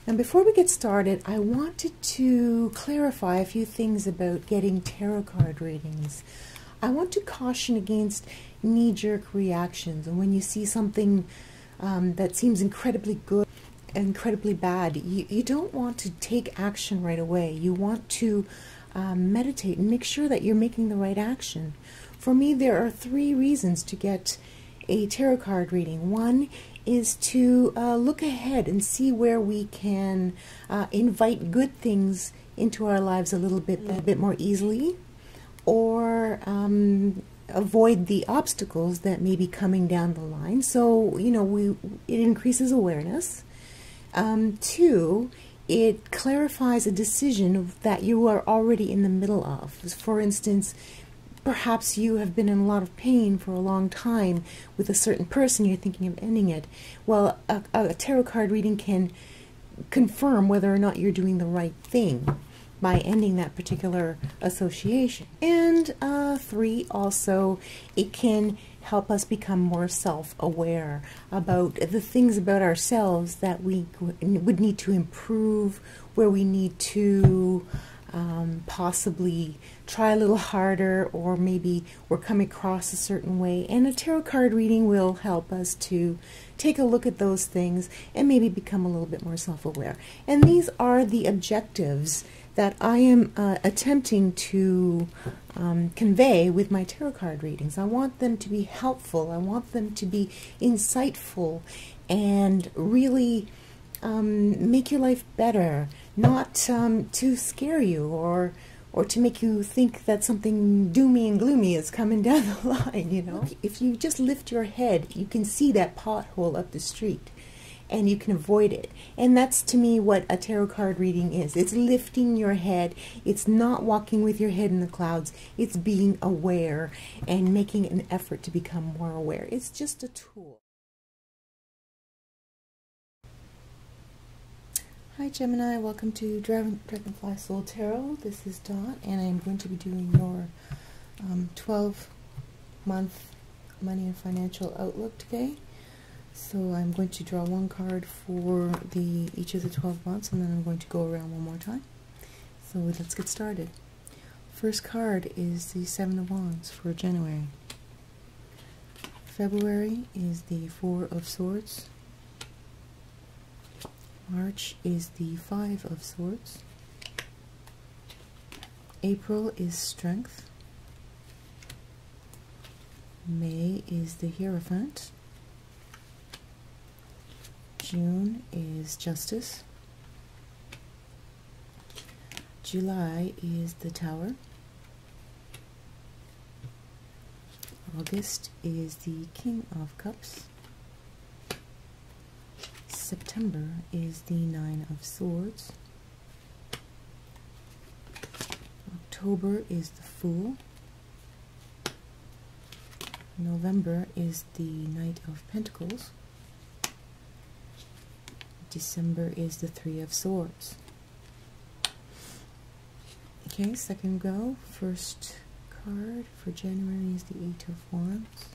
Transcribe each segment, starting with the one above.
And before we get started, I wanted to clarify a few things about getting tarot card readings. I want to caution against knee-jerk reactions, and when you see something that seems incredibly good, incredibly bad, you don't want to take action right away. You want to meditate and make sure that you're making the right action. For me, there are 3 reasons to get a tarot card reading. One is to look ahead and see where we can invite good things into our lives a bit more easily, or avoid the obstacles that may be coming down the line. So, you know, it increases awareness. 2, it clarifies a decision that you are already in the middle of. For instance, perhaps you have been in a lot of pain for a long time with a certain person, you're thinking of ending it. Well, a tarot card reading can confirm whether or not you're doing the right thing by ending that particular association. And 3, also, it can help us become more self-aware about the things about ourselves that we would need to improve, where we need to possibly try a little harder, or maybe we're coming across a certain way. And a tarot card reading will help us to take a look at those things and maybe become a little bit more self-aware. And these are the objectives that I am attempting to convey with my tarot card readings. I want them to be helpful. I want them to be insightful and really make your life better, not to scare you or to make you think that something doomy and gloomy is coming down the line, you know. If you just lift your head, you can see that pothole up the street and you can avoid it. And that's, to me, what a tarot card reading is. It's lifting your head. It's not walking with your head in the clouds. It's being aware and making an effort to become more aware. It's just a tool. Hi Gemini, welcome to Dragonfly Soul Tarot. This is Dot, and I'm going to be doing your 12-month money and financial outlook today. So I'm going to draw 1 card for each of the 12 months, and then I'm going to go around one more time. So let's get started. First card is the 7 of Wands for January. February is the 4 of Swords. March is the 5 of Swords. April is Strength. May is the Hierophant. June is Justice. July is the Tower. August is the King of Cups. September is the 9 of Swords. October is the Fool. November is the Knight of Pentacles. December is the 3 of Swords. Okay, second go. First card for January is the 8 of Wands.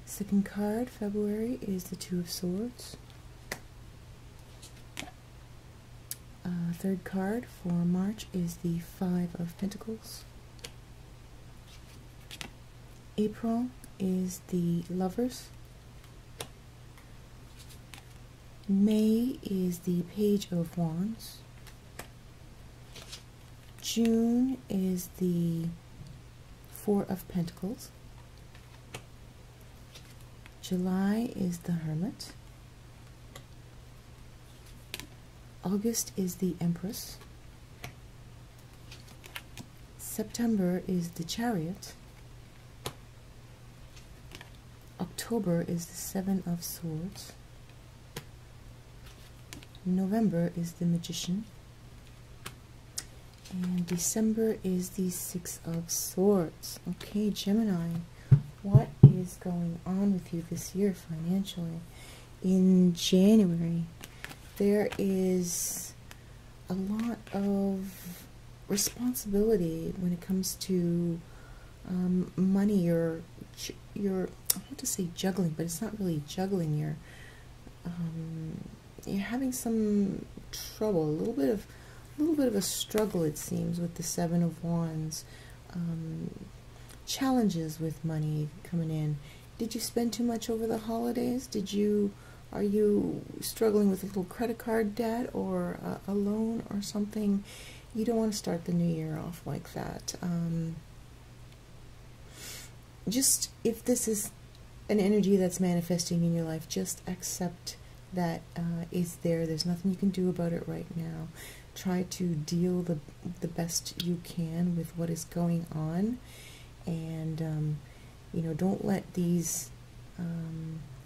Second card, February, is the 2 of Swords. Third card for March is the 5 of Pentacles. April is the Lovers. May is the Page of Wands. June is the 4 of Pentacles. July is the Hermit. August is the Empress. September is the Chariot. October is the 7 of Swords. November is the Magician. And December is the 6 of Swords. Okay, Gemini, what is going on with you this year financially? In January, there is a lot of responsibility when it comes to money. You're I want to say juggling, but it's not really juggling. you're having some trouble, a little bit of a struggle, it seems, with the Seven of Wands. Challenges with money coming in. Did you spend too much over the holidays? Are you struggling with a little credit card debt or a loan or something? You don't want to start the new year off like that. Just, if this is an energy that's manifesting in your life, just accept that it's there. There's nothing you can do about it right now. Try to deal the best you can with what is going on, and you know, don't let these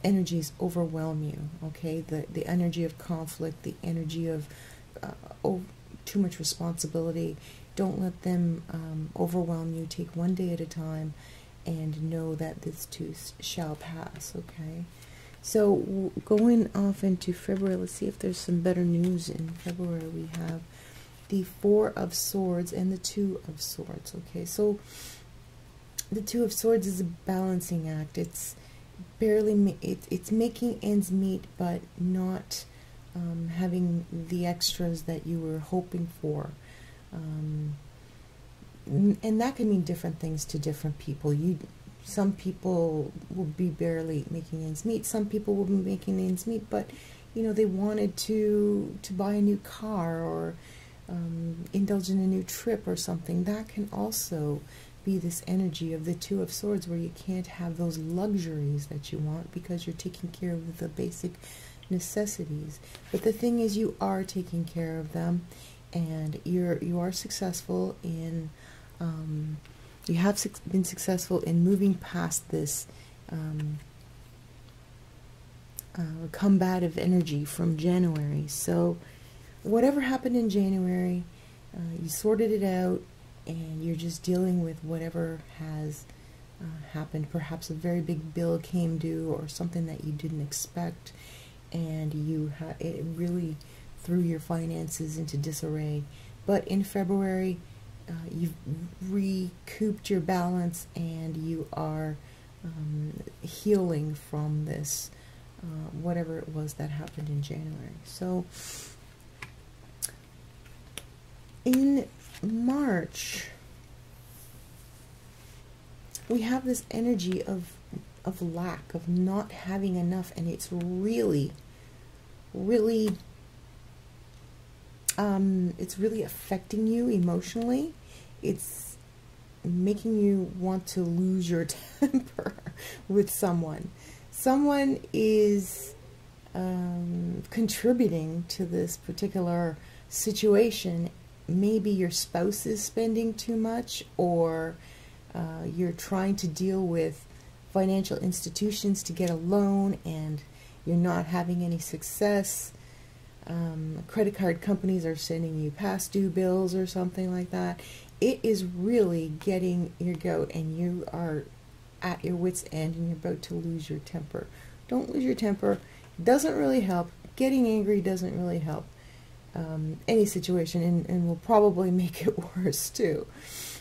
energies overwhelm you. Okay, the energy of conflict, the energy of too much responsibility. Don't let them overwhelm you. Take one day at a time, and know that this too shall pass. Okay. So going off into February, let's see if there's some better news in February. We have the Four of Swords and the Two of Swords. Okay, so the Two of Swords is a balancing act. It's barely, it's making ends meet, but not having the extras that you were hoping for. And that can mean different things to different people. Some people will be barely making ends meet. Some people will be making ends meet, but you know, they wanted to buy a new car or indulge in a new trip or something. That can also be this energy of the Two of Swords, where you can't have those luxuries that you want because you're taking care of the basic necessities. But the thing is, you are taking care of them, and you are successful in you have been successful in moving past this combative energy from January. So whatever happened in January, you sorted it out, and you're just dealing with whatever has happened. Perhaps a very big bill came due, or something that you didn't expect, and it really threw your finances into disarray. But in February, you've recouped your balance, and you are healing from this, whatever it was that happened in January. So in March, we have this energy of lack, of not having enough, and it's really affecting you emotionally. It's making you want to lose your temper with someone. Someone is contributing to this particular situation. Maybe your spouse is spending too much, or you're trying to deal with financial institutions to get a loan and you're not having any success. Credit card companies are sending you past due bills or something like that. It is really getting your goat, and you are at your wit's end, and you're about to lose your temper. Don't lose your temper. It doesn't really help. Getting angry doesn't really help any situation, and will probably make it worse too.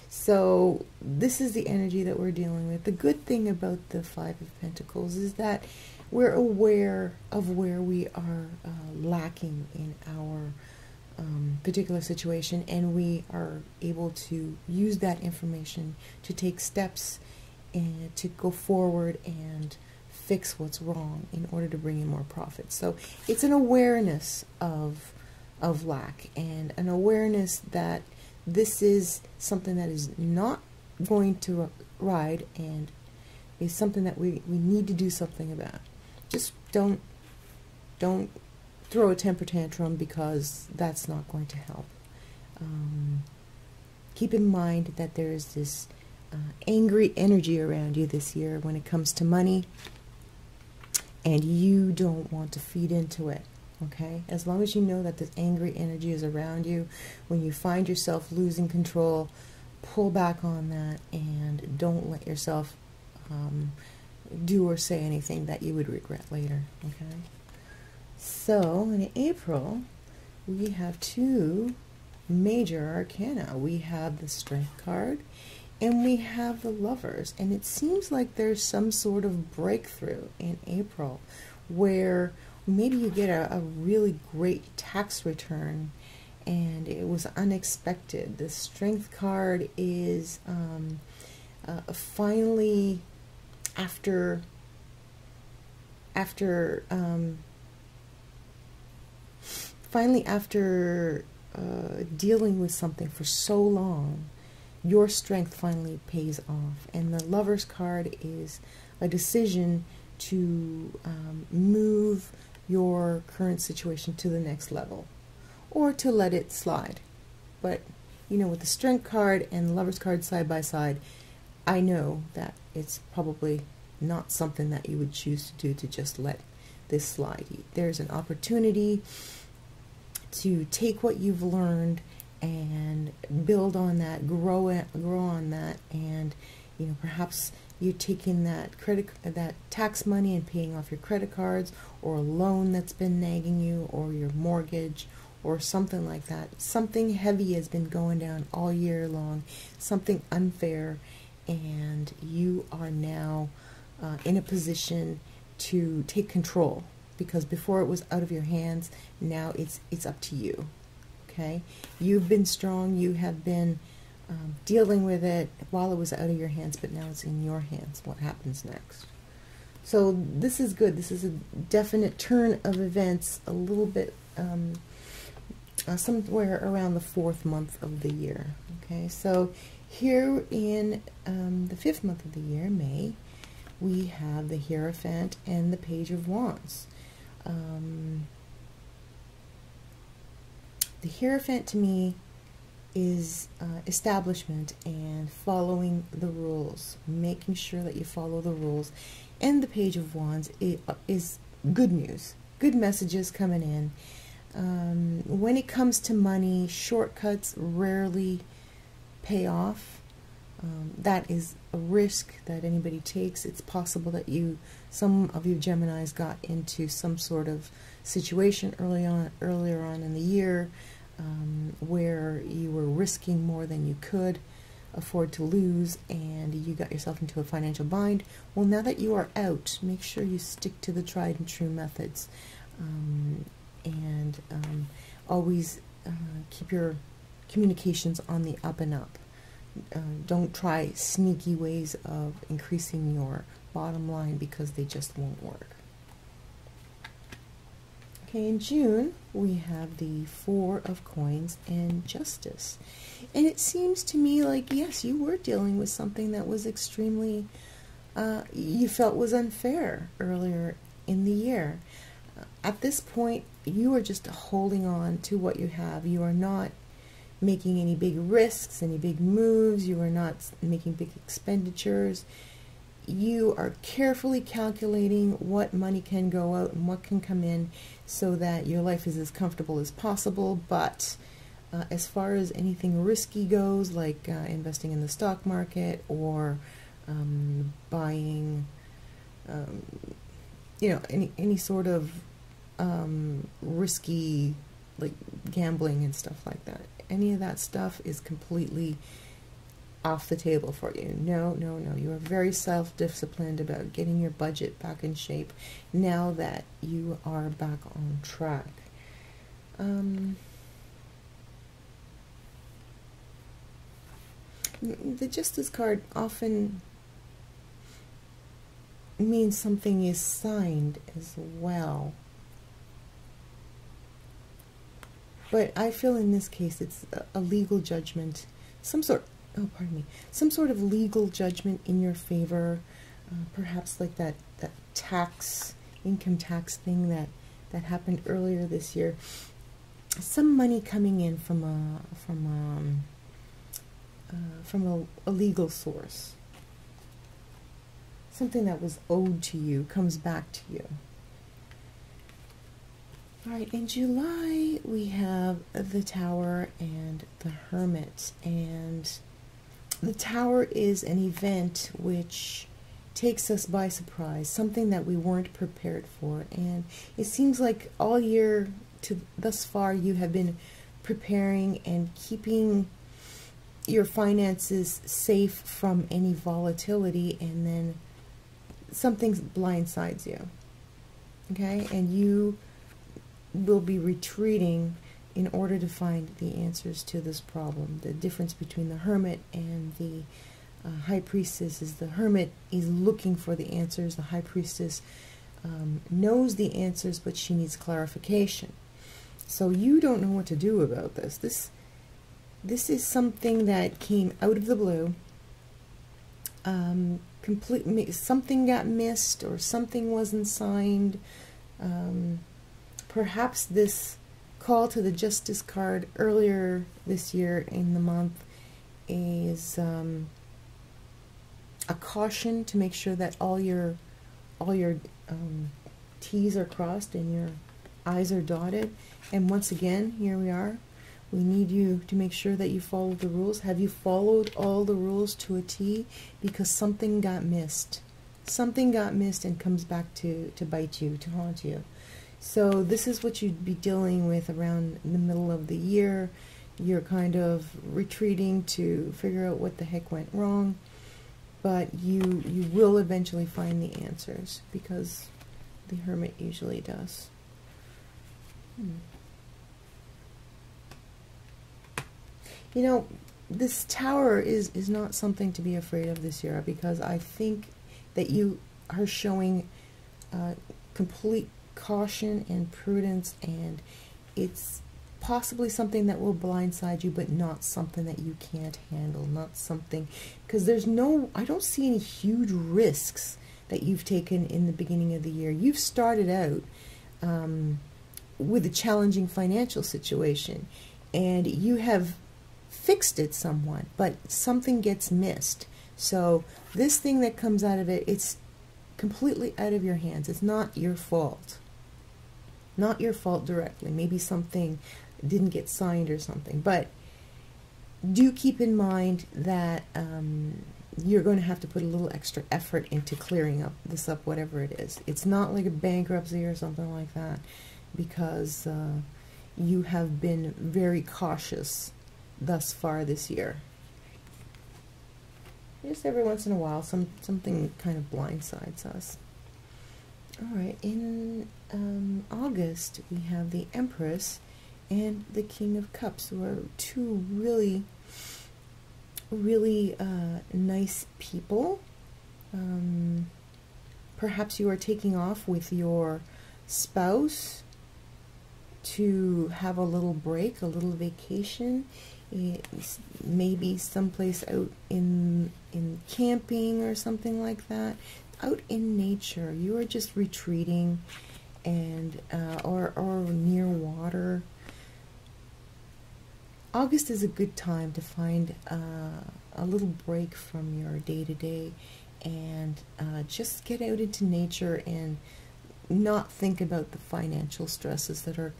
So this is the energy that we're dealing with. The good thing about the Five of Pentacles is that we're aware of where we are lacking in our particular situation, and we are able to use that information to take steps and to go forward and fix what's wrong in order to bring in more profit. So it's an awareness of lack, and an awareness that this is something that is not going to ride, and is something that we need to do something about. Just don't throw a temper tantrum, because that's not going to help. Keep in mind that there is this angry energy around you this year when it comes to money, and you don't want to feed into it. Okay? As long as you know that this angry energy is around you, when you find yourself losing control, pull back on that, and don't let yourself do or say anything that you would regret later. Okay? So in April, we have two major arcana. We have the Strength card, and we have the Lovers. And it seems like there's some sort of breakthrough in April, where maybe you get a really great tax return and it was unexpected. The Strength card is finally after dealing with something for so long, your strength finally pays off. And the Lover's card is a decision to move your current situation to the next level, or to let it slide. But you know, with the Strength card and the Lover's card side by side, I know that it's probably not something that you would choose to do, to just let this slide. There's an opportunity to take what you've learned and build on that, grow on that, and you know, perhaps you're taking that tax money and paying off your credit cards, or a loan that's been nagging you, or your mortgage, or something like that. Something heavy has been going down all year long, something unfair, and you are now in a position to take control, because before it was out of your hands, now it's up to you. Okay, you've been strong, you have been dealing with it while it was out of your hands, but now it's in your hands. What happens next? So this is good. This is a definite turn of events, a little bit somewhere around the 4th month of the year. Okay, so here in the 5th month of the year, May, we have the Hierophant and the Page of Wands. The Hierophant to me is establishment and following the rules, making sure that you follow the rules. And the Page of Wands is good news, good messages coming in. When it comes to money, shortcuts rarely pay off. That is a risk that anybody takes. It's possible that some of you Geminis got into some sort of situation earlier on in the year, where you were risking more than you could afford to lose, and you got yourself into a financial bind. Well, now that you are out, make sure you stick to the tried and true methods, and always keep your communications on the up and up. Don't try sneaky ways of increasing your bottom line, because they just won't work. Okay, in June, we have the Four of Coins and Justice. And it seems to me like, yes, you were dealing with something that was extremely, you felt was unfair earlier in the year. At this point, you are just holding on to what you have. You are not making any big risks, any big moves. You are not making big expenditures. You are carefully calculating what money can go out and what can come in, so that your life is as comfortable as possible. But as far as anything risky goes, like investing in the stock market, or buying, you know, any sort of risky, like gambling and stuff like that, any of that stuff is completely off the table for you. No, no, no. You are very self-disciplined about getting your budget back in shape now that you are back on track. The Justice card often means something is signed as well. But I feel in this case it's a legal judgment, some sort of legal judgment in your favor, perhaps like that income tax thing that happened earlier this year. Some money coming in from a legal source. Something that was owed to you comes back to you. All right, in July we have the Tower and the Hermit, and the Tower is an event which takes us by surprise, something that we weren't prepared for, and it seems like all year thus far you have been preparing and keeping your finances safe from any volatility, and then something blindsides you. okay? And you will be retreating in order to find the answers to this problem. The difference between the Hermit and the High Priestess is the Hermit is looking for the answers. The High Priestess knows the answers, but she needs clarification. So you don't know what to do about this. This is something that came out of the blue. Something got missed, or something wasn't signed. Perhaps this call to the Justice card earlier this year in the month is a caution to make sure that all your T's are crossed and your I's are dotted. And once again, here we are. We need you to make sure that you follow the rules. Have you followed all the rules to a T? Because something got missed. Something got missed and comes back to bite you, to haunt you. So this is what you'd be dealing with around the middle of the year. You're kind of retreating to figure out what the heck went wrong. But you will eventually find the answers, because the Hermit usually does. You know, this Tower is not something to be afraid of this year, because I think that you are showing complete caution and prudence, and it's possibly something that will blindside you, but not something that you can't handle, not something, because I don't see any huge risks that you've taken in the beginning of the year. You've started out with a challenging financial situation, and you have fixed it somewhat, but something gets missed. So this thing that comes out of it, it's completely out of your hands. It's not your fault. Not your fault directly. Maybe something didn't get signed or something. But do keep in mind that you're going to have to put a little extra effort into clearing up this up, whatever it is. It's not like a bankruptcy or something like that, because you have been very cautious thus far this year. Just every once in a while, something kind of blindsides us. All right, in August, we have the Empress and the King of Cups, who are two really, really nice people. Perhaps you are taking off with your spouse to have a little break, a little vacation. It's maybe someplace out in camping or something like that. Out in nature, you are just retreating, and or near water. August is a good time to find a little break from your day-to-day, and just get out into nature and not think about the financial stresses that are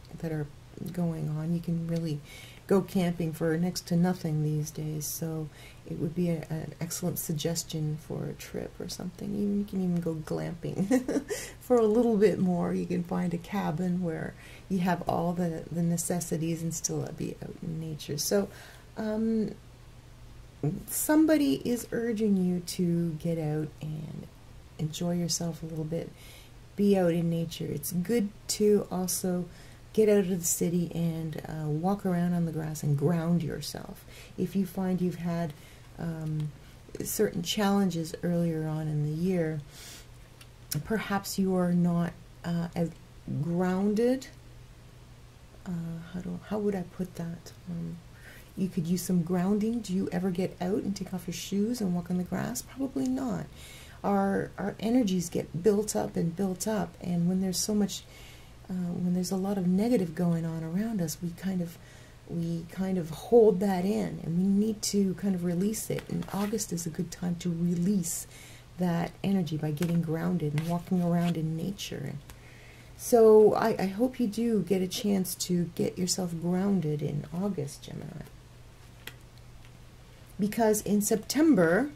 going on. You can really go camping for next to nothing these days, so it would be an excellent suggestion for a trip or something. You can even go glamping for a little bit more. You can find a cabin where you have all the necessities and still be out in nature. So somebody is urging you to get out and enjoy yourself a little bit, be out in nature. It's good to also get out of the city and walk around on the grass and ground yourself. If you find you've had certain challenges earlier on in the year, perhaps you are not as grounded. How would I put that? You could use some grounding. Do you ever get out and take off your shoes and walk on the grass? Probably not. Our energies get built up, and when there's so much when there's a lot of negative going on around us, we kind of hold that in, and we need to kind of release it. And August is a good time to release that energy by getting grounded and walking around in nature. So I hope you do get a chance to get yourself grounded in August, Gemini. Because in September,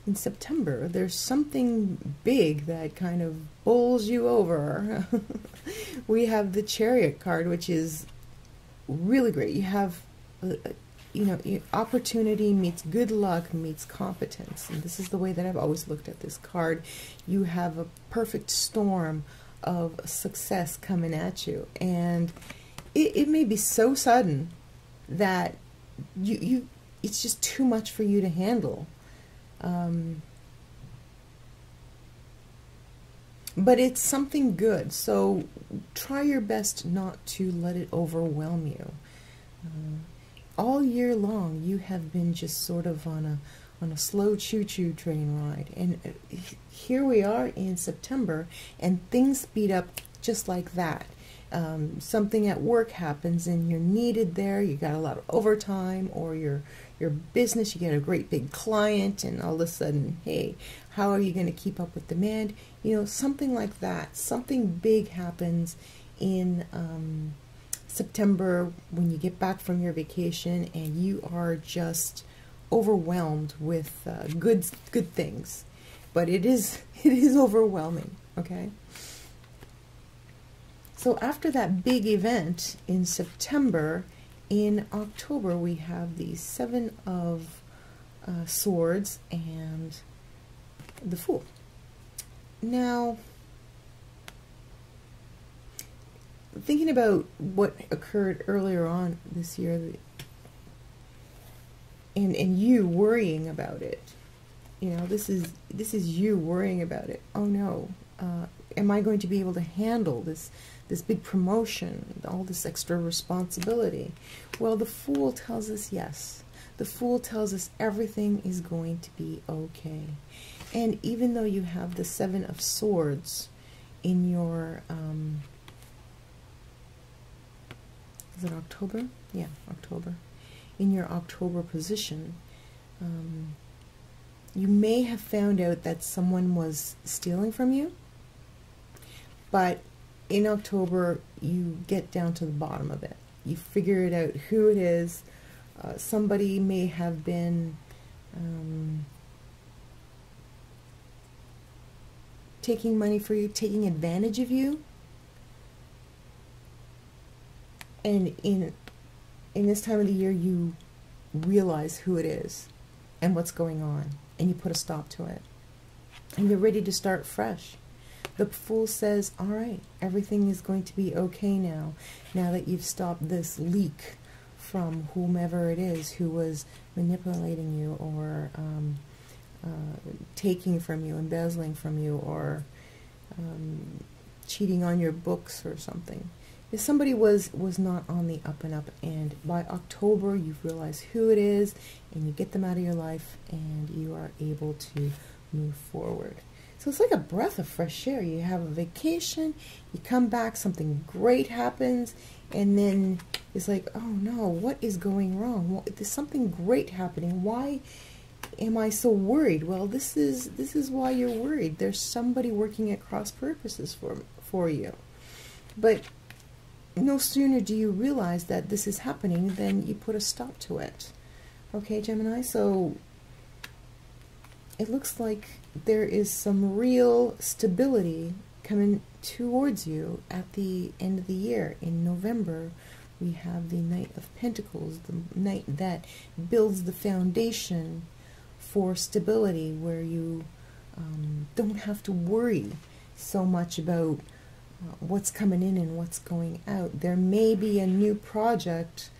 there's something big that kind of bowls you over. We have the Chariot card, which is really great. You have you know, opportunity meets good luck meets competence. And this is the way that I've always looked at this card. You have a perfect storm of success coming at you. And it may be so sudden that it's just too much for you to handle. But it's something good, so try your best not to let it overwhelm you. All year long, you have been just sort of on a slow choo-choo train ride, and here we are in September, and things speed up just like that. Something at work happens, and you're needed there. You got a lot of overtime, or your business, you get a great big client, and all of a sudden, hey, how are you going to keep up with demand? You know, something like that. Something big happens in September when you get back from your vacation, and you are just overwhelmed with good things. But it is overwhelming. Okay. So after that big event in September, in October we have the Seven of Swords and the Fool. Now, thinking about what occurred earlier on this year, and you worrying about it, you know, this is you worrying about it. Oh no, am I going to be able to handle this big promotion, all this extra responsibility? Well, the Fool tells us yes. The Fool tells us everything is going to be okay. And even though you have the Seven of Swords in your, is it October? Yeah, October. In your October position, you may have found out that someone was stealing from you, but in October, you get down to the bottom of it. You figure it out who it is. Somebody may have been taking money for you, taking advantage of you. And in this time of the year, you realize who it is and what's going on, and you put a stop to it. And you're ready to start fresh. The Fool says, all right, everything is going to be okay now that you've stopped this leak from whomever it is who was manipulating you, or taking from you, embezzling from you, or cheating on your books or something. If somebody was not on the up and up, and by October you've realized who it is, and you get them out of your life, and you are able to move forward. So it's like a breath of fresh air. You have a vacation, you come back, something great happens, and then it's like, oh no, what is going wrong? Well, there's something great happening. Why am I so worried? Well, this is why you're worried. There's somebody working at cross purposes for you. But no sooner do you realize that this is happening than you put a stop to it. Okay, Gemini, so it looks like there is some real stability coming towards you at the end of the year. In November, we have the Knight of Pentacles, the knight that builds the foundation for stability, where you don't have to worry so much about what's coming in and what's going out. There may be a new project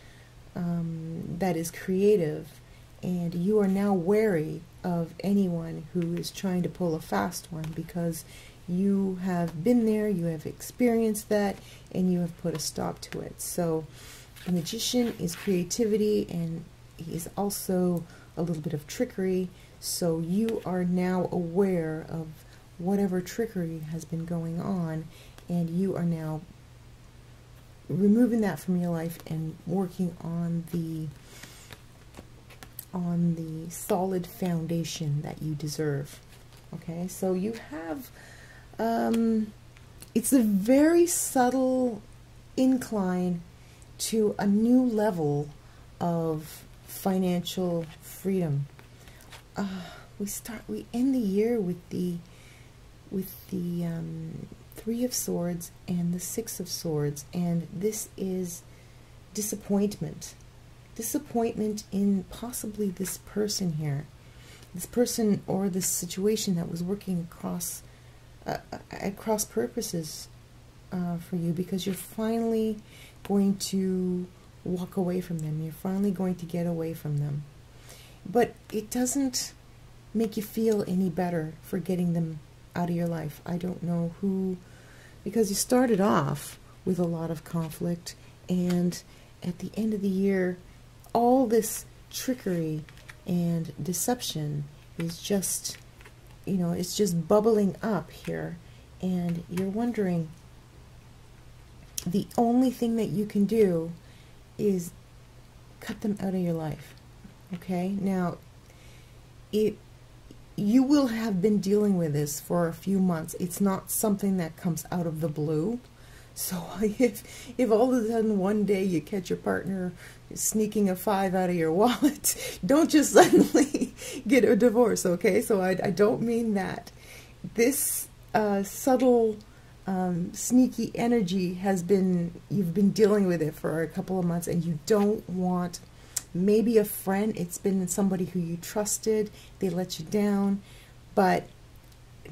that is creative, and you are now wary of anyone who is trying to pull a fast one, because you have been there, you have experienced that, and you have put a stop to it. So the Magician is creativity, and he's also a little bit of trickery. So you are now aware of whatever trickery has been going on, and you are now removing that from your life and working on the solid foundation that you deserve. Okay, so you have it's a very subtle incline to a new level of financial freedom. We end the year with the Three of Swords and the Six of Swords, and this is disappointment. disappointment in possibly this person here, this person or this situation that was working across at cross purposes for you, because you're finally going to walk away from them. You're finally going to get away from them. But it doesn't make you feel any better for getting them out of your life. I don't know who, because you started off with a lot of conflict, and at the end of the year, all this trickery and deception is just, you know, it's just bubbling up here, and you're wondering, the only thing that you can do is cut them out of your life. Okay? Now, you will have been dealing with this for a few months. It's not something that comes out of the blue. So if all of a sudden one day you catch your partner sneaking a 5 out of your wallet, don't just suddenly get a divorce, okay? So I don't mean that. This subtle, sneaky energy has been, you've been dealing with it for a couple of months, and you don't want, maybe a friend, it's been somebody who you trusted, they let you down, but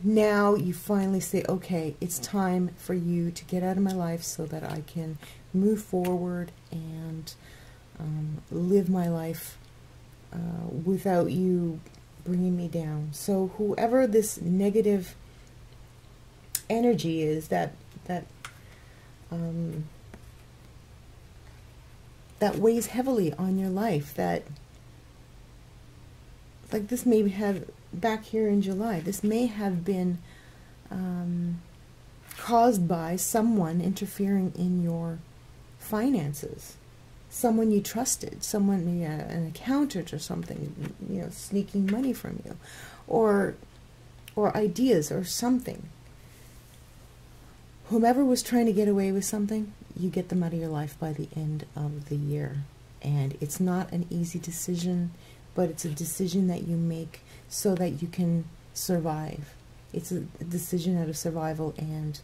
now you finally say, okay, it's time for you to get out of my life so that I can move forward and live my life without you bringing me down. So whoever this negative energy is that weighs heavily on your life, that, like, this may have, back here in July, this may have been caused by someone interfering in your finances, someone you trusted, someone, maybe an accountant or something, you know, sneaking money from you, or ideas or something. Whomever was trying to get away with something, you get them out of your life by the end of the year. And it's not an easy decision, but it's a decision that you make so that you can survive. It's a decision out of survival, and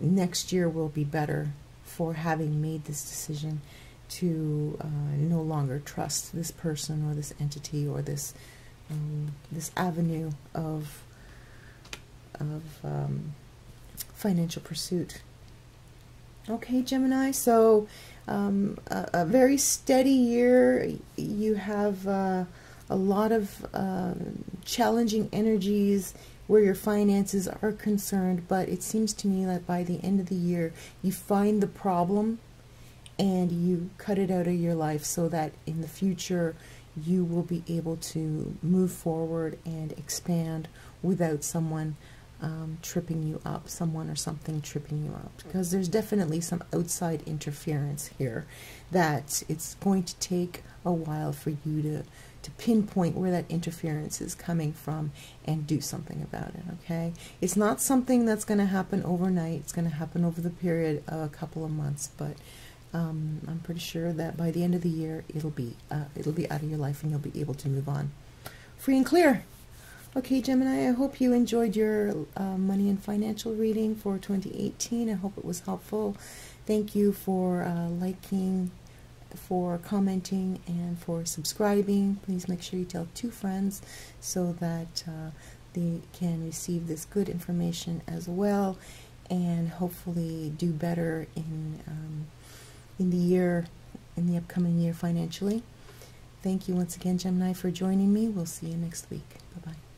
next year will be better for having made this decision to no longer trust this person or this entity or this this avenue of financial pursuit. Okay, Gemini, so a very steady year. You have a lot of challenging energies where your finances are concerned, but it seems to me that by the end of the year, you find the problem and you cut it out of your life so that in the future you will be able to move forward and expand without someone tripping you up, someone or something tripping you up, because there's definitely some outside interference here that it's going to take a while for you to pinpoint where that interference is coming from and do something about it. Okay, it's not something that's going to happen overnight. It's going to happen over the period of a couple of months, but I'm pretty sure that by the end of the year it'll be out of your life and you'll be able to move on free and clear. Okay, Gemini, I hope you enjoyed your money and financial reading for 2018. I hope it was helpful. Thank you for liking, for commenting, and for subscribing. Please make sure you tell 2 friends so that they can receive this good information as well, and hopefully do better in the upcoming year financially. Thank you once again, Gemini, for joining me. We'll see you next week. Bye-bye.